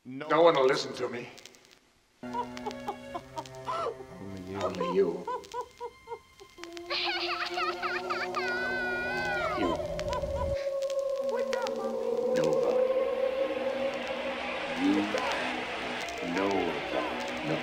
No one will listen to me. Only you. You. Nobody. You. Nobody. No.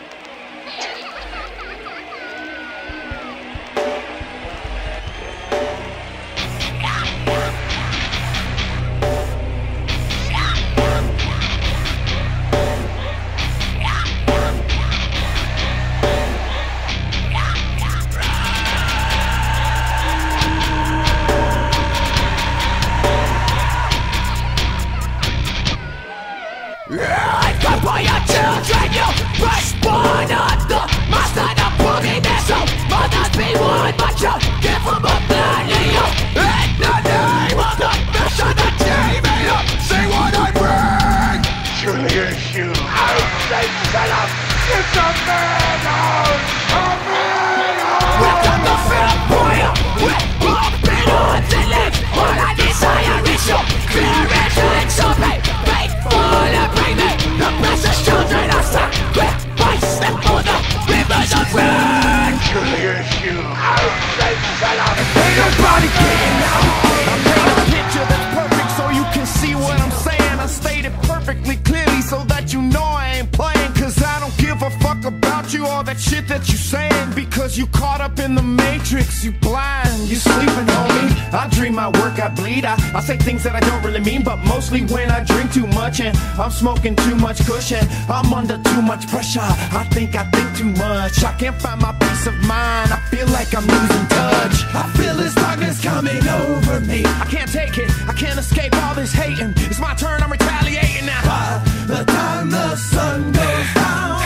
Come for your children, you firstborn of the master, the boogie missile. Mothers be one, but you give them a millennium. In the name of the mission that gave me up, see what I bring. Surely it's you. I say, shut up. It's a madhouse. A madhouse. Welcome to Philadelphia. We're bumping on the lips. All I desire is your clearance to exorcate. Faithful and bring me the precious children of sun. With my step for the rivers of rain. Surely it's you. I say, shut up. Ain't nobody getting out. I paint a picture that's perfect so you can see what I'm saying. I state it perfectly clearly so that you know I ain't playing. Cause I don't give a fuck about you, all that shit that you saying. Because you caught up in the matrix, you blind, you sleeping on me. I dream, I work, I bleed, I say things that I don't really mean. But mostly when I drink too much and I'm smoking too much cushion, I'm under too much pressure, I think too much. I can't find my peace of mind, I feel like I'm losing touch. I feel this darkness coming over me. I can't take it, I can't escape all this hating. It's my turn, I'm retaliating now. By the time the sun goes down,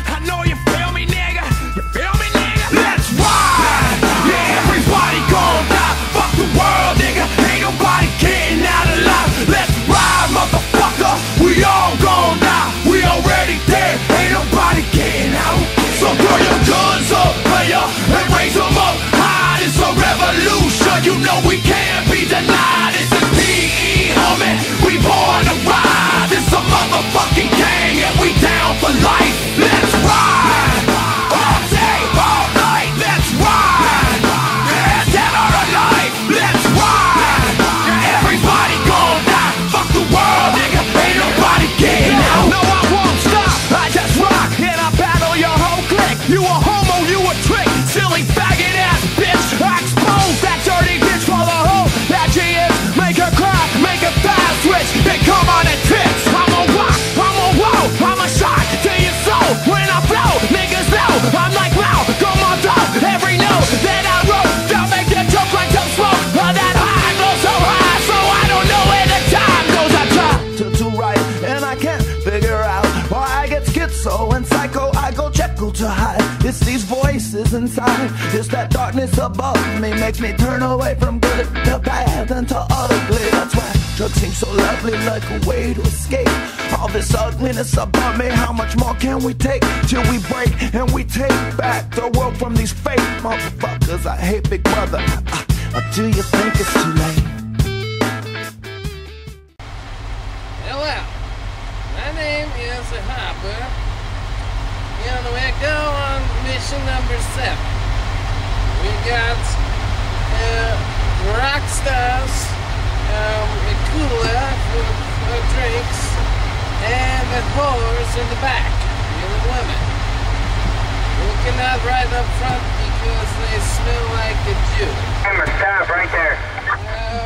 I know you feel me, nigga. You feel me, nigga? Let's ride! Yeah, everybody gon' die. Fuck the world, nigga. Ain't nobody getting out alive. Let's ride, motherfucker. We all gon' die. We already dead. Ain't nobody getting out. So throw your guns up, player, and raise them up high. It's a revolution. You know we can't be denied. It's a PE, homie. We born to ride. It's a motherfucking gang, and we down for life. Let's ride. All day, all night. Let's ride. Yeah, dead or alive. Let's ride. Yeah, everybody gon' die. Fuck the world, nigga. Ain't nobody getting out. No, I won't stop. I just rock and I battle your whole clique. You a homo, you a trick, silly faggot ass bitch. I expose that dirty bitch for the hoe that she is. Make her cry, make her fast switch, then come on and tits. I'm a rock, I'm a whoa, I'm a shot to your soul. When I flow, niggas know I'm like wow, come on top. Every note that I wrote, don't make that joke like some smoke. Or that high goes so high, so I don't know where the time goes. I try to do right, and I can't figure out why I get schizo and psycho. I go Jekyll to hide. It's these voices inside. It's that darkness above me makes me turn away from good to bad and to ugly. That's why drugs seem so lovely, like a way to escape all this ugliness above me. How much more can we take till we break and we take back the world from these fake motherfuckers? I hate Big Brother. Or do you think it's too late? Hello, my name is Harper, and we go on mission number 7. We got rock stars, a cooler full of drinks, and the whores in the back, men and women. We cannot ride up front because they smell like a Jew. I'm gonna stop right there.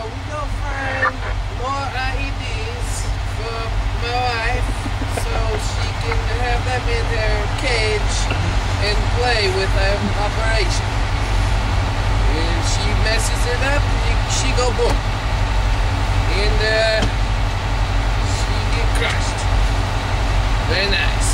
We go find more IEDs for my wife so she can have them in her cage and play with them operation. If she messes it up, she go boom. And she get crushed. Very nice.